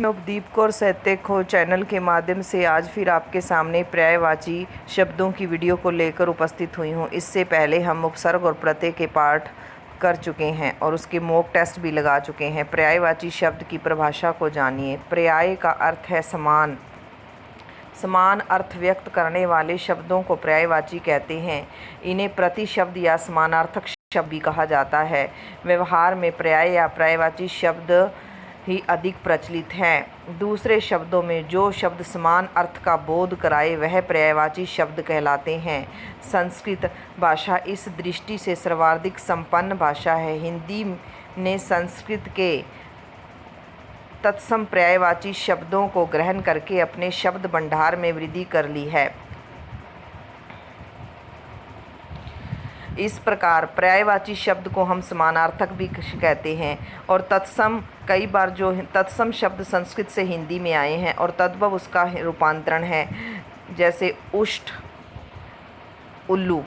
मैं उपदीप कौर साहित्य खोज चैनल के माध्यम से आज फिर आपके सामने पर्यायवाची शब्दों की वीडियो को लेकर उपस्थित हुई हूँ। इससे पहले हम उपसर्ग और प्रत्यय के पाठ कर चुके हैं और उसके मॉक टेस्ट भी लगा चुके हैं। पर्यायवाची शब्द की परिभाषा को जानिए। पर्याय का अर्थ है समान। समान अर्थ व्यक्त करने वाले शब्दों को पर्यायवाची कहते हैं। इन्हें प्रतिशब्द या समानार्थक शब्द भी कहा जाता है। व्यवहार में पर्याय या पर्यायवाची शब्द ही अधिक प्रचलित हैं। दूसरे शब्दों में जो शब्द समान अर्थ का बोध कराए वह पर्यायवाची शब्द कहलाते हैं। संस्कृत भाषा इस दृष्टि से सर्वाधिक संपन्न भाषा है। हिंदी ने संस्कृत के तत्सम पर्यायवाची शब्दों को ग्रहण करके अपने शब्द भंडार में वृद्धि कर ली है। इस प्रकार पर्यायवाची शब्द को हम समानार्थक भी कहते हैं और तत्सम कई बार जो तत्सम शब्द संस्कृत से हिंदी में आए हैं और तद्भव उसका रूपांतरण है। जैसे उष्ट, उल्लू।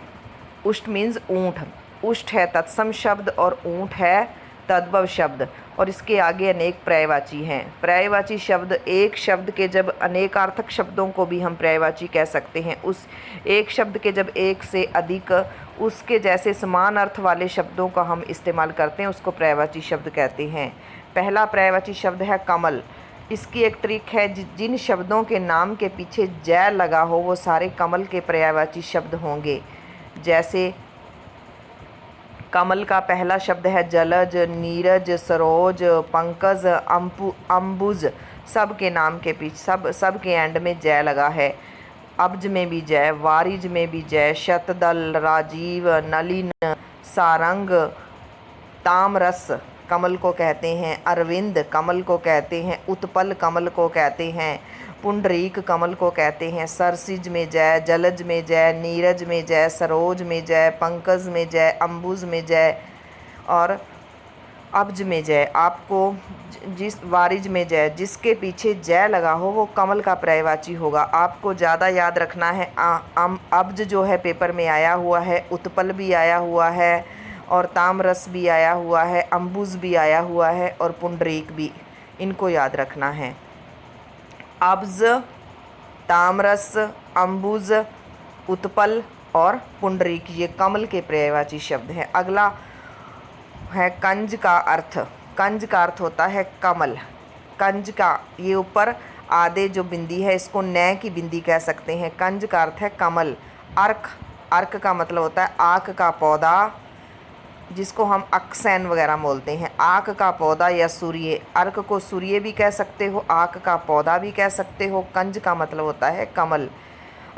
उष्ट मीन्स ऊँट। उष्ट है तत्सम शब्द और ऊँट है तद्भव शब्द और इसके आगे अनेक पर्यायवाची हैं। पर्यायवाची शब्द एक शब्द के जब अनेकार्थक शब्दों को भी हम पर्यायवाची कह सकते हैं। उस एक शब्द के जब एक से अधिक उसके जैसे समान अर्थ वाले शब्दों का हम इस्तेमाल करते हैं उसको पर्यायवाची शब्द कहते हैं। पहला पर्यायवाची शब्द है कमल। इसकी एक ट्रिक है, जिन शब्दों के नाम के पीछे जय लगा हो वो सारे कमल के पर्यायवाची शब्द होंगे। जैसे कमल का पहला शब्द है जलज, नीरज, सरोज, पंकज, अम्बुज। सब के नाम के पीछे सब के एंड में जय लगा है। अब्ज में भी जय, वारिज में भी जय, शतदल, राजीव, नलिन, सारंग, तामरस कमल को कहते हैं। अरविंद कमल को कहते हैं। उत्पल कमल को कहते हैं। पुंडरीक कमल को कहते हैं। सरसिज में जय, जलज में जय, नीरज में जय, सरोज में जय, पंकज में जय, अम्बुज में जय और अब्ज में जय। आपको जिस वारिज में जय, जिसके पीछे जय लगा हो वो कमल का पर्यायवाची होगा। आपको ज़्यादा याद रखना है। अब्ज जो है पेपर में आया हुआ है, उत्पल भी आया हुआ है और तामरस भी आया हुआ है, अम्बुज भी आया हुआ है और पुंडरीक भी। इनको याद रखना है। अब्ज, तामरस, अम्बुज, उत्पल और पुंडरीक ये कमल के पर्यायवाची शब्द हैं। अगला है कंज का अर्थ। कंज का अर्थ होता है कमल। कंज का ये ऊपर आधे जो बिंदी है इसको नय की बिंदी कह सकते हैं। कंज का अर्थ है कमल। अर्क, अर्क का मतलब होता है आक का पौधा, जिसको हम अक्सैन वगैरह बोलते हैं। आक का पौधा या सूर्य। अर्क को सूर्य भी कह सकते हो, आक का पौधा भी कह सकते हो। कंज का मतलब होता है कमल।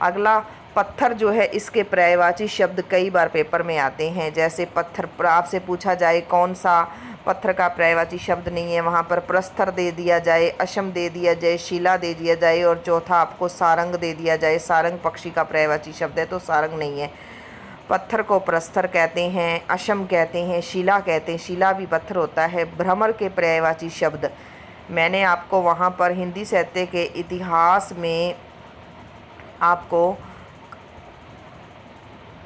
अगला पत्थर जो है इसके पर्यायवाची शब्द कई बार पेपर में आते हैं। जैसे पत्थर पर आपसे पूछा जाए कौन सा पत्थर का पर्यायवाची शब्द नहीं है, वहाँ पर प्रस्तर दे दिया जाए, अशम दे दिया जाए, शिला दे दिया जाए और चौथा आपको सारंग दे दिया जाए। सारंग पक्षी का पर्यायवाची शब्द है तो सारंग नहीं है। पत्थर को प्रस्तर कहते हैं, अशम कहते हैं, शिला कहते हैं। शिला भी पत्थर होता है। भ्रमर के पर्यायवाची शब्द मैंने आपको वहाँ पर हिंदी साहित्य के इतिहास में आपको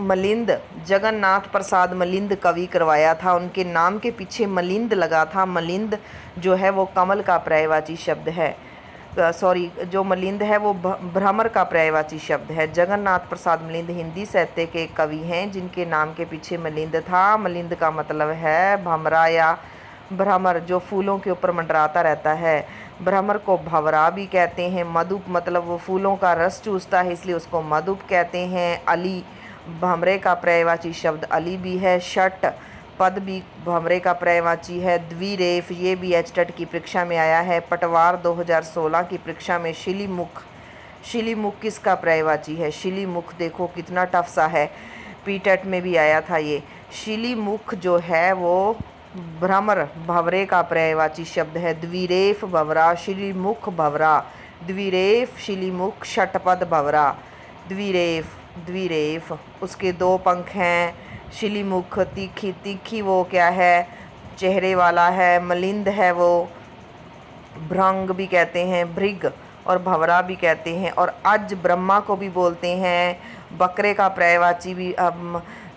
मलिंद, जगन्नाथ प्रसाद मलिंद कवि करवाया था। उनके नाम के पीछे मलिंद लगा था। मलिंद जो है वो कमल का पर्यायवाची शब्द है। जो मलिंद है वो भ्रमर का पर्यायवाची शब्द है। जगन्नाथ प्रसाद मलिंद हिंदी साहित्य के कवि हैं जिनके नाम के पीछे मलिंद था। मलिंद का मतलब है भमरा या भ्रमर, जो फूलों के ऊपर मंडराता रहता है। भ्रमर को भंवरा भी कहते हैं। मधुप मतलब वो फूलों का रस चूसता है इसलिए उसको मधुप कहते हैं। अली, भंवरे का पर्यायवाची शब्द अली भी है। षट पद भी भंवरे का पर्यायवाची है। द्विरेफ ये भी एचटेट की परीक्षा में आया है। पटवार 2016 की परीक्षा में शिलीमुख, शिलीमुख किसका पर्यायवाची है? शिलीमुख देखो कितना टफ सा है, पीटेट में भी आया था ये। शिलीमुख जो है वो भ्रमर भंवरे का पर्यायवाची शब्द है। द्विरेफ भंवरा, शिलीमुख भंवरा, द्विरेफ शिलीमुख, षटपद भंवरा, द्विरेफ। द्विरेफ उसके दो पंख हैं। शिलीमुख तीखी, तीखी वो क्या है? चेहरे वाला है। मलिंद है वो भृंग भी कहते हैं, भृग और भंवरा भी कहते हैं। और अज ब्रह्मा को भी बोलते हैं। बकरे का पर्यायवाची भी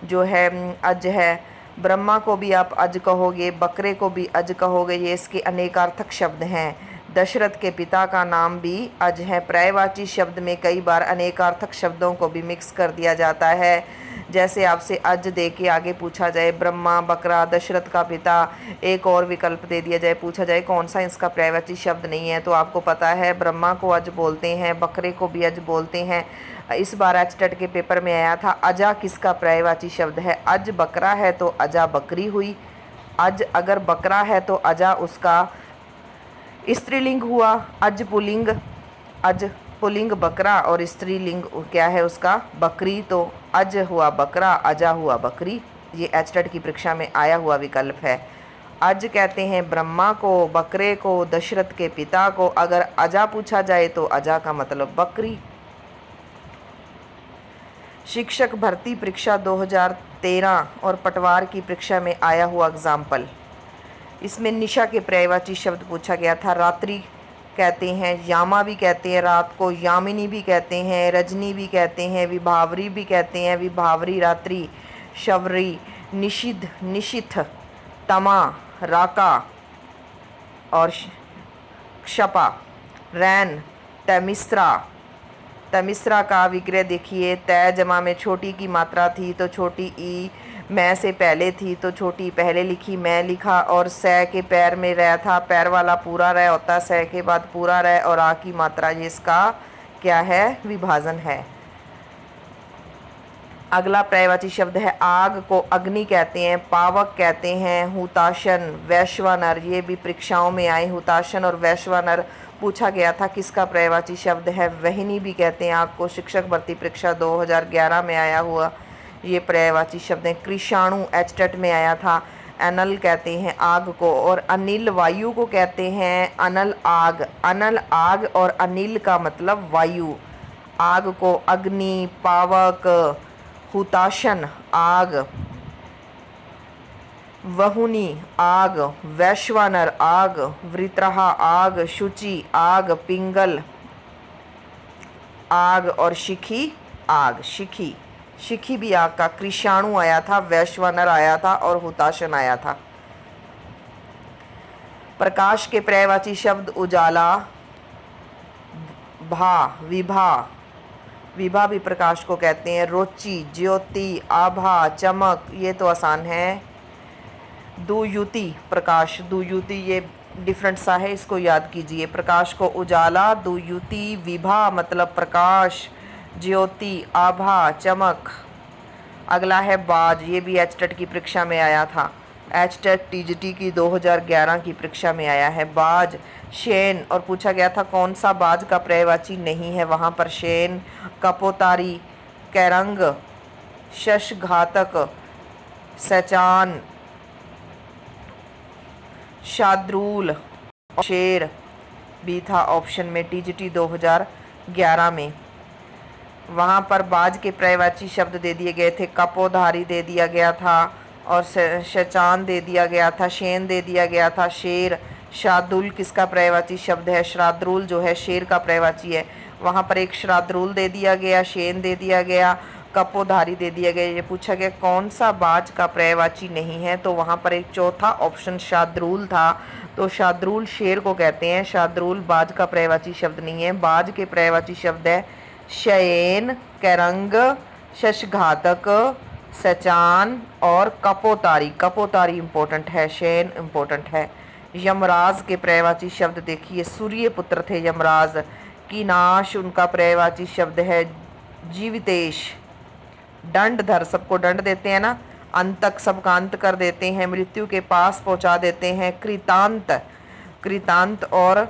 जो है अज है। ब्रह्मा को भी आप अज कहोगे, बकरे को भी अज कहोगे। ये इसके अनेकार्थक शब्द हैं। दशरथ के पिता का नाम भी अज है। पर्यायवाची शब्द में कई बार अनेकार्थक शब्दों को भी मिक्स कर दिया जाता है। जैसे आपसे अज दे के आगे पूछा जाए ब्रह्मा, बकरा, दशरथ का पिता, एक और विकल्प दे दिया जाए, पूछा जाए कौन सा इसका पर्यायवाची शब्द नहीं है, तो आपको पता है ब्रह्मा को अज बोलते हैं, बकरे को भी अज बोलते हैं। इस बार एचटेट के पेपर में आया था अजा किसका पर्यायवाची शब्द है। अज बकरा है तो अजा बकरी हुई। अज अगर बकरा है तो अजा उसका स्त्रीलिंग हुआ। अज पुल्लिंग, अज पुल्लिंग बकरा और स्त्रीलिंग क्या है उसका बकरी, तो अज हुआ बकरा, अजा हुआ बकरी। ये एचटेट की परीक्षा में आया हुआ विकल्प है। अज कहते हैं ब्रह्मा को, बकरे को, दशरथ के पिता को। अगर अजा पूछा जाए तो अजा का मतलब बकरी। शिक्षक भर्ती परीक्षा 2013 और पटवार की परीक्षा में आया हुआ एग्जाम्पल। इसमें निशा के पर्यायवाची शब्द पूछा गया था। रात्रि कहते हैं, यामा भी कहते हैं रात को, यामिनी भी कहते हैं, रजनी भी कहते हैं, विभावरी भी कहते हैं, विभावरी रात्रि, शवरी, निषिद्ध, निशिथ, तमा, राका और क्षपा, रैन, तमिश्रा। तमिश्रा का विग्रह देखिए, तय जमा में छोटी की मात्रा थी तो छोटी ई मैं से पहले थी तो छोटी पहले लिखी, मैं लिखा, और सै के पैर में रह था, पैर वाला पूरा रह होता, सै के बाद पूरा रह, और आ की मात्रा, ये इसका क्या है विभाजन है। अगला पर्यायवाची शब्द है आग को अग्नि कहते हैं, पावक कहते हैं, हुताशन, वैश्वानर, ये भी परीक्षाओं में आए। हुताशन और वैश्वानर पूछा गया था किसका पर्यायवाची शब्द है। वहिनी भी कहते हैं आग को। शिक्षक भर्ती परीक्षा 2011 में आया हुआ ये पर्यायवाची शब्द है। कृषाणु एचटेट में आया था। अनल कहते हैं आग को, और अनिल वायु को कहते हैं अनल आग। अनल आग और अनिल का मतलब वायु। आग को अग्नि, पावक, हुताशन आग, वहुनी आग, वैश्वानर आग, वृत्रहा आग, शुचि आग, पिंगल आग और शिखी आग। शिखी, शिखी भी आग का। कृषाणु आया था, वैश्वानर आया था और हुताशन आया था। प्रकाश के पर्यायवाची शब्द उजाला, भा, विभा, विभा भी प्रकाश को कहते हैं। रुचि, ज्योति, आभा, चमक, ये तो आसान है। दुयुति प्रकाश, दुयुति ये डिफरेंट सा है, इसको याद कीजिए। प्रकाश को उजाला, दुयुति, विभा मतलब प्रकाश, ज्योति, आभा, चमक। अगला है बाज, ये भी एचटेट की परीक्षा में आया था। एचटेट टीजीटी की 2011 की परीक्षा में आया है बाज। शेन, और पूछा गया था कौन सा बाज का पर्यायवाची नहीं है, वहाँ पर शेन, कपोतारी, कैरंग, शशघातक, सचान, शाद्रूल, शेर भी था ऑप्शन में टीजीटी 2011 में। वहाँ पर बाज के पर्यायवाची शब्द दे दिए गए थे। कपोधारी दे दिया गया था और शचान दे दिया गया था, शेन दे दिया गया था, शेर। शार्दुल किसका पर्यायवाची शब्द है। श्राद्रुल जो है शेर का पर्यायवाची है। वहाँ पर एक श्राद्रुल दे दिया गया, शेन दे दिया गया, कपोधारी दे दिया गया। ये पूछा गया कौन सा बाज का पर्यायवाची नहीं है, तो वहाँ पर एक चौथा ऑप्शन शार्दुल था। तो शार्दुल शेर को कहते हैं, शार्दुल बाज का पर्यायवाची शब्द नहीं है। बाज के पर्यायवाची शब्द है शयन, कैरंग, शशघातक, सचान और कपोतारी। कपोतारी इंपॉर्टेंट है, शयन इंपॉर्टेंट है। यमराज के पर्यायवाची शब्द देखिए, सूर्य पुत्र थे यमराज। कीनाश उनका पर्यायवाची शब्द है जीवितेश। दंडधर, सबको दंड देते हैं ना। अंतक, सबका अंत कर देते हैं, मृत्यु के पास पहुंचा देते हैं। कृतांत, कृतांत और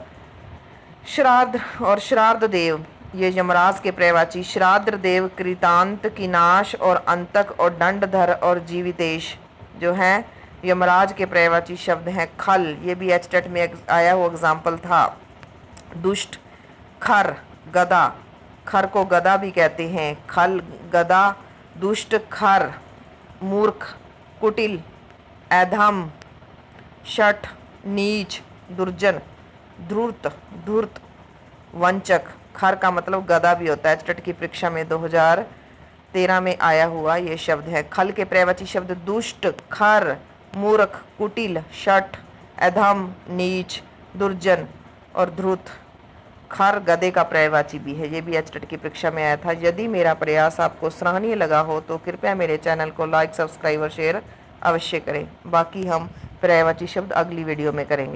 श्राद्ध और श्राद्ध देव, ये यमराज के पर्यायवाची। श्राद्ध देव, कृतांत, कीनाश और अंतक और दंडधर और जीवितेश जो हैं यमराज के पर्यायवाची शब्द हैं। खल, ये भी एचटेट में आया हुआ एग्जाम्पल था। दुष्ट, खर, गदा, खर को गदा भी कहते हैं। खल, गदा, दुष्ट, खर, मूर्ख, कुटिल, अधम, शठ, नीच, दुर्जन, धूर्त, धूर्त, वंचक। खर का मतलब गदा भी होता है। एचटेट की परीक्षा में 2013 में आया हुआ ये शब्द है। खल के पर्यायवाची शब्द दुष्ट, खर, मूर्ख, कुटिल, शठ, अधम, नीच, दुर्जन, और ध्रुत खर गधे का पर्यायवाची भी है। ये भी एचटेट की परीक्षा में आया था। यदि मेरा प्रयास आपको सराहनीय लगा हो तो कृपया मेरे चैनल को लाइक, सब्सक्राइब और शेयर अवश्य करें। बाकी हम पर्यायवाची शब्द अगली वीडियो में करेंगे।